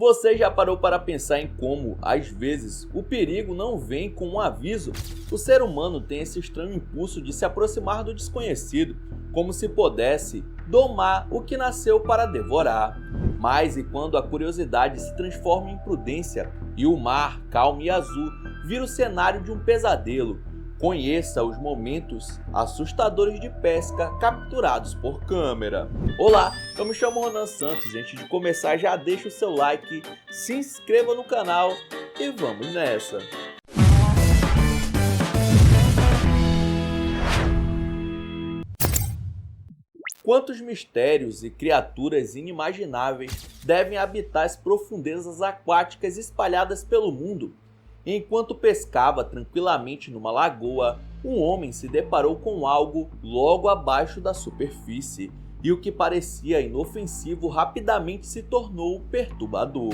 Você já parou para pensar em como, às vezes, o perigo não vem com um aviso? O ser humano tem esse estranho impulso de se aproximar do desconhecido, como se pudesse domar o que nasceu para devorar. Mas e quando a curiosidade se transforma em prudência e o mar, calmo e azul, vira o cenário de um pesadelo? Conheça os momentos assustadores de pesca capturados por câmera. Olá, eu me chamo Ronan Santos. Antes de começar, já deixa o seu like, se inscreva no canal e vamos nessa! Quantos mistérios e criaturas inimagináveis devem habitar as profundezas aquáticas espalhadas pelo mundo? Enquanto pescava tranquilamente numa lagoa, um homem se deparou com algo logo abaixo da superfície, e o que parecia inofensivo rapidamente se tornou perturbador.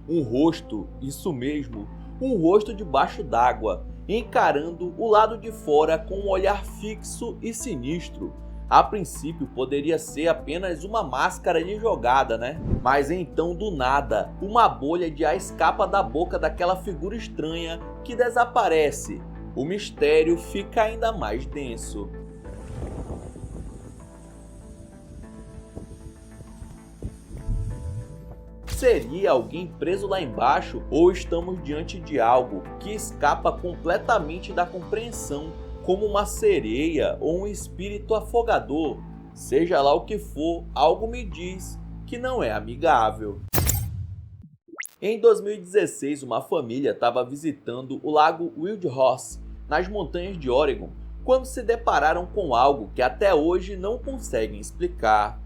Um rosto, isso mesmo, um rosto debaixo d'água, encarando o lado de fora com um olhar fixo e sinistro. A princípio poderia ser apenas uma máscara de jogada, né? Mas então do nada, uma bolha de ar escapa da boca daquela figura estranha que desaparece. O mistério fica ainda mais denso. Seria alguém preso lá embaixo ou estamos diante de algo que escapa completamente da compreensão, como uma sereia ou um espírito afogador? Seja lá o que for, algo me diz que não é amigável. Em 2016, uma família estava visitando o lago Wildhorse, nas montanhas de Oregon, quando se depararam com algo que até hoje não conseguem explicar.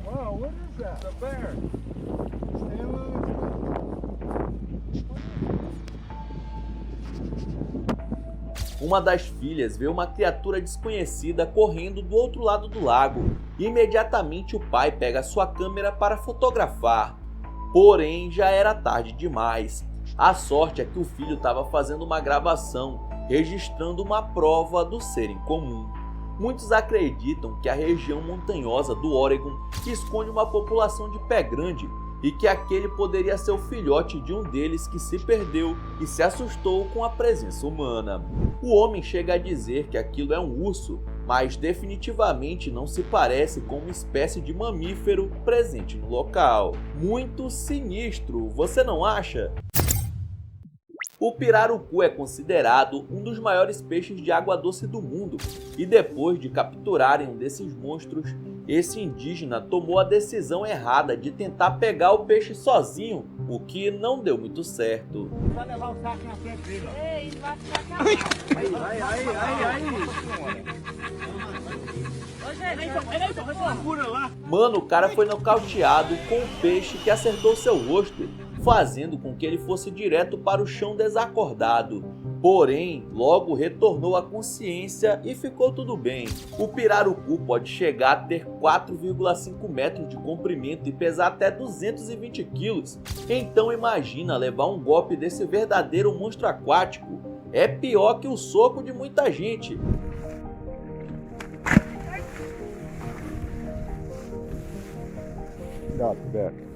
Wow, what is that? A bear. Stay loose. Uma das filhas vê uma criatura desconhecida correndo do outro lado do lago. Imediatamente o pai pega sua câmera para fotografar. Porém, já era tarde demais. A sorte é que o filho estava fazendo uma gravação, registrando uma prova do ser incomum. Muitos acreditam que a região montanhosa do Oregon esconde uma população de pé grande e que aquele poderia ser o filhote de um deles que se perdeu e se assustou com a presença humana. O homem chega a dizer que aquilo é um urso, mas definitivamente não se parece com uma espécie de mamífero presente no local. Muito sinistro, você não acha? O pirarucu é considerado um dos maiores peixes de água doce do mundo, e depois de capturarem um desses monstros, esse indígena tomou a decisão errada de tentar pegar o peixe sozinho, o que não deu muito certo. Vai levar o saco na frente dele. Ei, ele vai ficar calado. Aí. Mano, o cara foi nocauteado com um peixe que acertou seu rosto, fazendo com que ele fosse direto para o chão desacordado. Porém, logo retornou à consciência e ficou tudo bem. O pirarucu pode chegar a ter 4,5 metros de comprimento e pesar até 220 quilos. Então imagina levar um golpe desse verdadeiro monstro aquático. É pior que o soco de muita gente. Cuidado, Beto.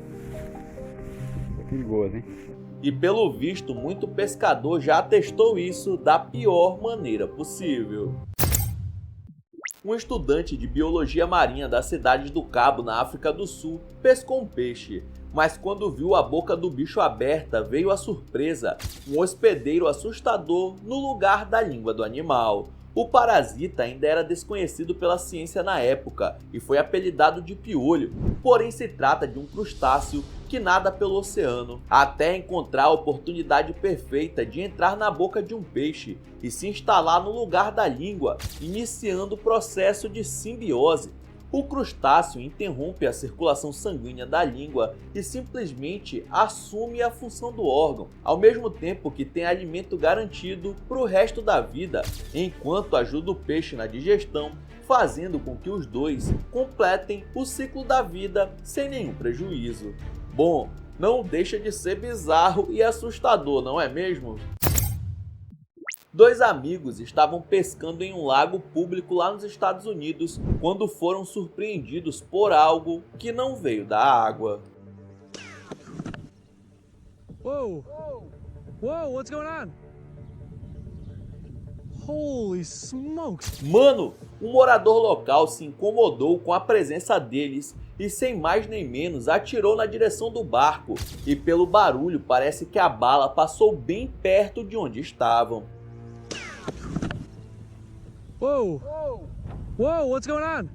É perigoso, hein? E pelo visto, muito pescador já testou isso da pior maneira possível. Um estudante de biologia marinha da cidade do Cabo, na África do Sul, pescou um peixe, mas quando viu a boca do bicho aberta, veio a surpresa, um hospedeiro assustador no lugar da língua do animal. O parasita ainda era desconhecido pela ciência na época e foi apelidado de piolho, porém se trata de um crustáceo que nada pelo oceano, até encontrar a oportunidade perfeita de entrar na boca de um peixe e se instalar no lugar da língua, iniciando o processo de simbiose. O crustáceo interrompe a circulação sanguínea da língua e simplesmente assume a função do órgão, ao mesmo tempo que tem alimento garantido para o resto da vida, enquanto ajuda o peixe na digestão, fazendo com que os dois completem o ciclo da vida sem nenhum prejuízo. Bom, não deixa de ser bizarro e assustador, não é mesmo? Dois amigos estavam pescando em um lago público lá nos Estados Unidos quando foram surpreendidos por algo que não veio da água. Whoa! Whoa, what's going on? Holy smokes! Mano, um morador local se incomodou com a presença deles e sem mais nem menos atirou na direção do barco, e pelo barulho parece que a bala passou bem perto de onde estavam. Whoa! Whoa, what's going on?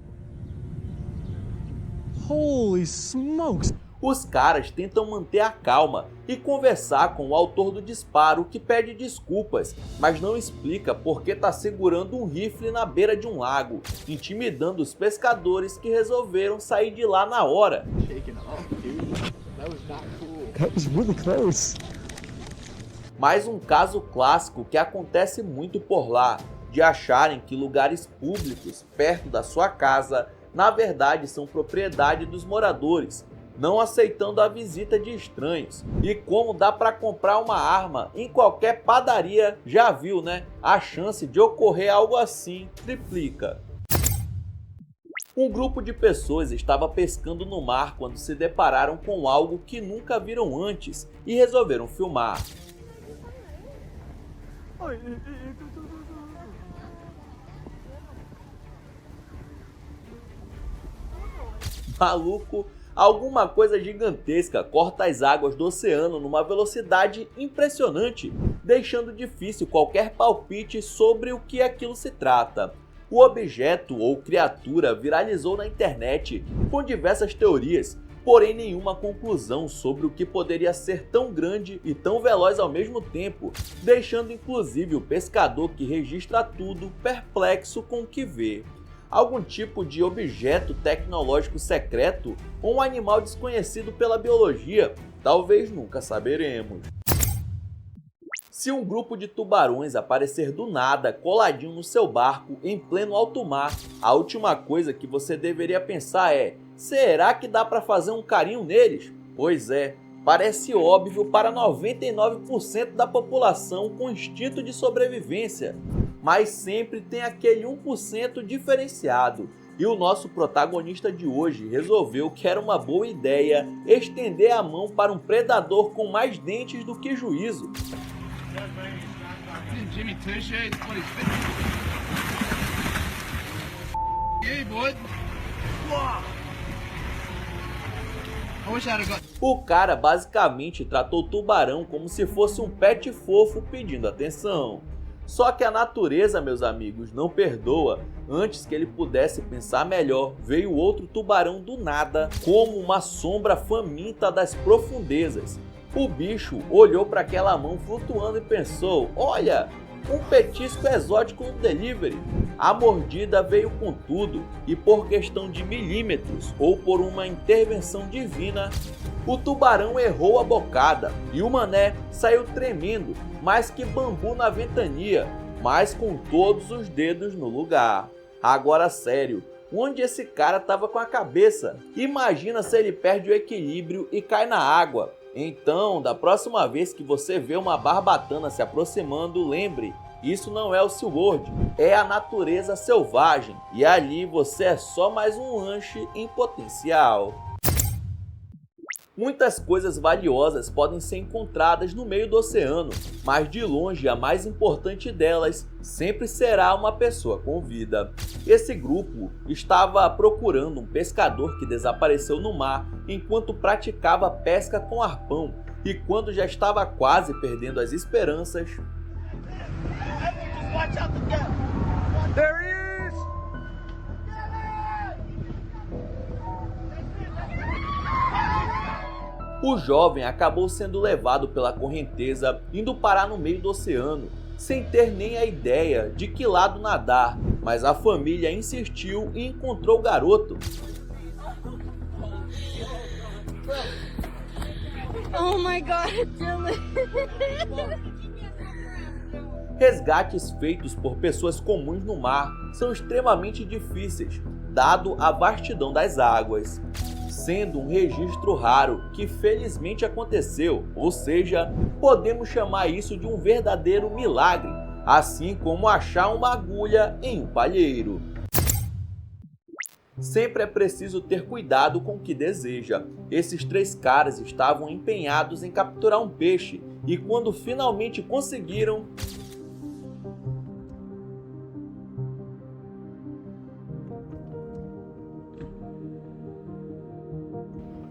Holy smokes! Os caras tentam manter a calma e conversar com o autor do disparo, que pede desculpas, mas não explica por que está segurando um rifle na beira de um lago, intimidando os pescadores que resolveram sair de lá na hora. That was really close. Mais um caso clássico que acontece muito por lá, de acharem que lugares públicos perto da sua casa, na verdade são propriedade dos moradores, não aceitando a visita de estranhos. E como dá para comprar uma arma em qualquer padaria, já viu, né? A chance de ocorrer algo assim triplica. Um grupo de pessoas estava pescando no mar quando se depararam com algo que nunca viram antes e resolveram filmar. Maluco, alguma coisa gigantesca corta as águas do oceano numa velocidade impressionante, deixando difícil qualquer palpite sobre o que aquilo se trata. O objeto ou criatura viralizou na internet com diversas teorias, porém nenhuma conclusão sobre o que poderia ser tão grande e tão veloz ao mesmo tempo, deixando inclusive o pescador que registra tudo perplexo com o que vê. Algum tipo de objeto tecnológico secreto ou um animal desconhecido pela biologia? Talvez nunca saberemos. Se um grupo de tubarões aparecer do nada coladinho no seu barco em pleno alto mar, a última coisa que você deveria pensar é: será que dá para fazer um carinho neles? Pois é, parece óbvio para 99% da população com instinto de sobrevivência. Mas sempre tem aquele 1% diferenciado. E o nosso protagonista de hoje resolveu que era uma boa ideia estender a mão para um predador com mais dentes do que juízo. O cara basicamente tratou o tubarão como se fosse um pet fofo pedindo atenção. Só que a natureza, meus amigos, não perdoa. Antes que ele pudesse pensar melhor, veio outro tubarão do nada, como uma sombra faminta das profundezas. O bicho olhou para aquela mão flutuando e pensou: olha, um petisco exótico no delivery. A mordida veio com tudo, e por questão de milímetros ou por uma intervenção divina, o tubarão errou a bocada e o mané saiu tremendo, mais que bambu na ventania, mas com todos os dedos no lugar. Agora sério, onde esse cara tava com a cabeça? Imagina se ele perde o equilíbrio e cai na água. Então, da próxima vez que você vê uma barbatana se aproximando, lembre: isso não é o SeaWorld, é a natureza selvagem, e ali você é só mais um lanche em potencial. Muitas coisas valiosas podem ser encontradas no meio do oceano, mas de longe a mais importante delas sempre será uma pessoa com vida. Esse grupo estava procurando um pescador que desapareceu no mar enquanto praticava pesca com arpão, e quando já estava quase perdendo as esperanças, There he is! o jovem acabou sendo levado pela correnteza, indo parar no meio do oceano, sem ter nem a ideia de que lado nadar, mas a família insistiu e encontrou o garoto. Oh my God, Dylan. Resgates feitos por pessoas comuns no mar são extremamente difíceis, dado a vastidão das águas, sendo um registro raro que felizmente aconteceu, ou seja, podemos chamar isso de um verdadeiro milagre. assim como achar uma agulha em um palheiro. Sempre é preciso ter cuidado com o que deseja. Esses 3 caras estavam empenhados em capturar um peixe e quando finalmente conseguiram,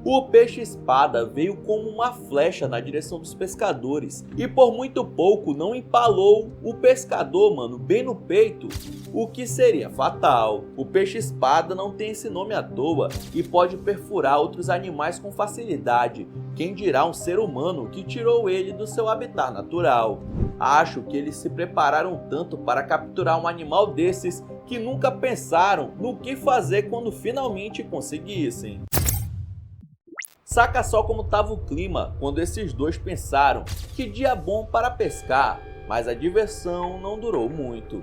o peixe-espada veio como uma flecha na direção dos pescadores e por muito pouco não empalou o pescador, mano, bem no peito, o que seria fatal. O peixe-espada não tem esse nome à toa e pode perfurar outros animais com facilidade, quem dirá um ser humano que tirou ele do seu habitat natural. Acho que eles se prepararam tanto para capturar um animal desses que nunca pensaram no que fazer quando finalmente conseguissem. Saca só como estava o clima quando esses dois pensaram que dia bom para pescar, mas a diversão não durou muito.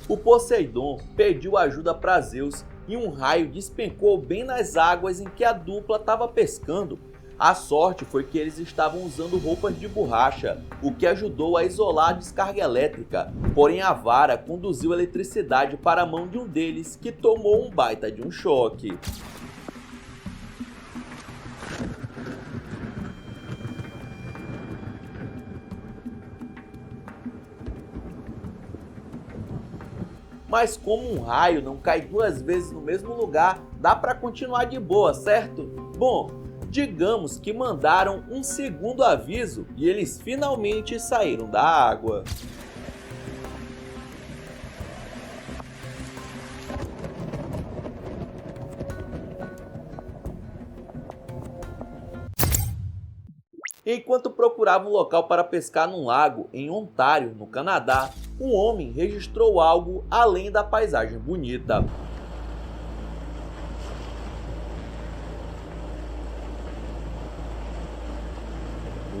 O Poseidon pediu ajuda para Zeus e um raio despencou bem nas águas em que a dupla estava pescando. A sorte foi que eles estavam usando roupas de borracha, o que ajudou a isolar a descarga elétrica, porém a vara conduziu eletricidade para a mão de um deles, que tomou um baita de um choque. Mas como um raio não cai 2 vezes no mesmo lugar, dá para continuar de boa, certo? Bom, digamos que mandaram um segundo aviso e eles finalmente saíram da água. Enquanto procurava um local para pescar num lago em Ontário, no Canadá, um homem registrou algo além da paisagem bonita.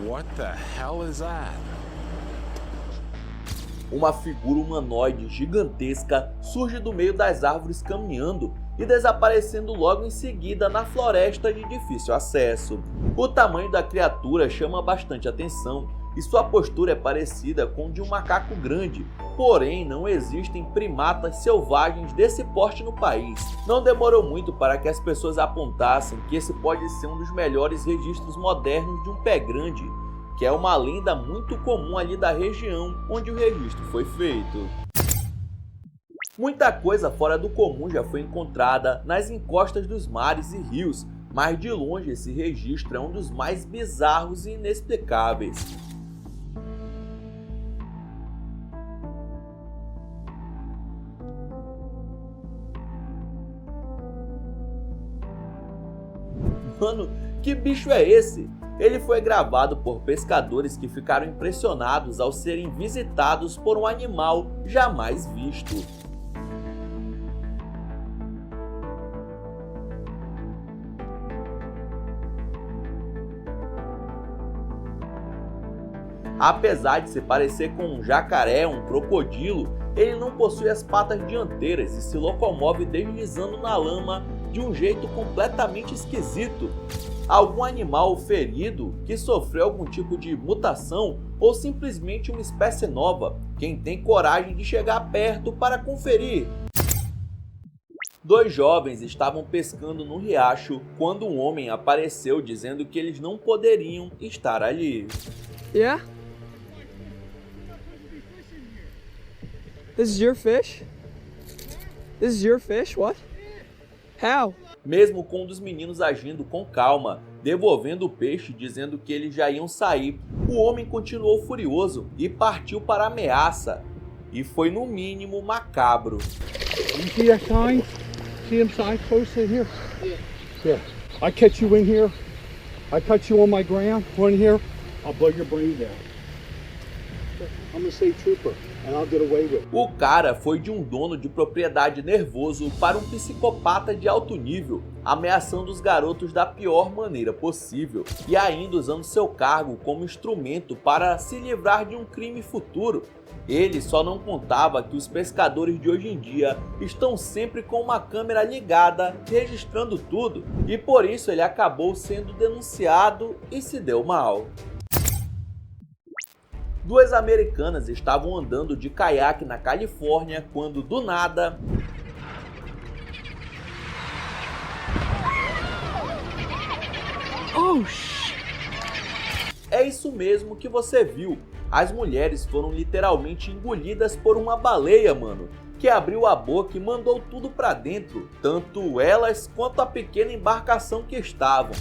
What the hell is that? Uma figura humanoide gigantesca surge do meio das árvores caminhando e desaparecendo logo em seguida na floresta de difícil acesso. O tamanho da criatura chama bastante atenção e sua postura é parecida com de um macaco grande, porém não existem primatas selvagens desse porte no país. Não demorou muito para que as pessoas apontassem que esse pode ser um dos melhores registros modernos de um pé grande, que é uma lenda muito comum ali da região onde o registro foi feito. Muita coisa fora do comum já foi encontrada nas encostas dos mares e rios, mas de longe esse registro é um dos mais bizarros e inexplicáveis. Mano, que bicho é esse? Ele foi gravado por pescadores que ficaram impressionados ao serem visitados por um animal jamais visto. Apesar de se parecer com um jacaré ou um crocodilo, ele não possui as patas dianteiras e se locomove deslizando na lama de um jeito completamente esquisito. Algum animal ferido que sofreu algum tipo de mutação ou simplesmente uma espécie nova? Quem tem coragem de chegar perto para conferir? 2 jovens estavam pescando no riacho quando um homem apareceu dizendo que eles não poderiam estar ali. Yeah? This is your fish? This is your fish? What? How? Mesmo com um dos meninos agindo com calma, devolvendo o peixe dizendo que eles já iam sair, o homem continuou furioso e partiu para a ameaça. E foi no mínimo macabro. You see that sign? See them signs posted here? Yeah. I catch you in here. I catch you on my ground, one here. I'll blow your brains out. I'm a state trooper, and I'll get away with it. O cara foi de um dono de propriedade nervoso para um psicopata de alto nível, ameaçando os garotos da pior maneira possível, e ainda usando seu cargo como instrumento para se livrar de um crime futuro. Ele só não contava que os pescadores de hoje em dia estão sempre com uma câmera ligada, registrando tudo, e por isso ele acabou sendo denunciado e se deu mal. Duas americanas estavam andando de caiaque na Califórnia quando, do nada, é isso mesmo que você viu. As mulheres foram literalmente engolidas por uma baleia, mano, que abriu a boca e mandou tudo pra dentro, tanto elas quanto a pequena embarcação que estavam.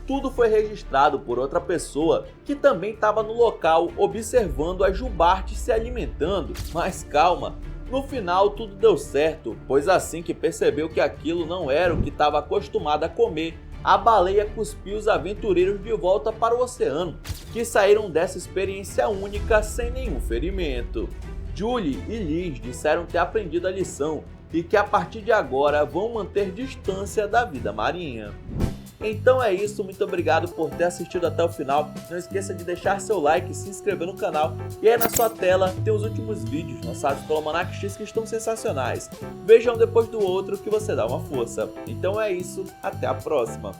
Tudo foi registrado por outra pessoa que também estava no local observando as jubartes se alimentando. Mas calma, no final tudo deu certo, pois assim que percebeu que aquilo não era o que estava acostumado a comer, a baleia cuspiu os aventureiros de volta para o oceano, que saíram dessa experiência única sem nenhum ferimento. Julie e Liz disseram ter aprendido a lição e que a partir de agora vão manter distância da vida marinha. Então é isso, muito obrigado por ter assistido até o final. Não esqueça de deixar seu like e se inscrever no canal. E aí na sua tela tem os últimos vídeos lançados pelo Almanac X que estão sensacionais. Veja um depois do outro que você dá uma força. Então é isso, até a próxima.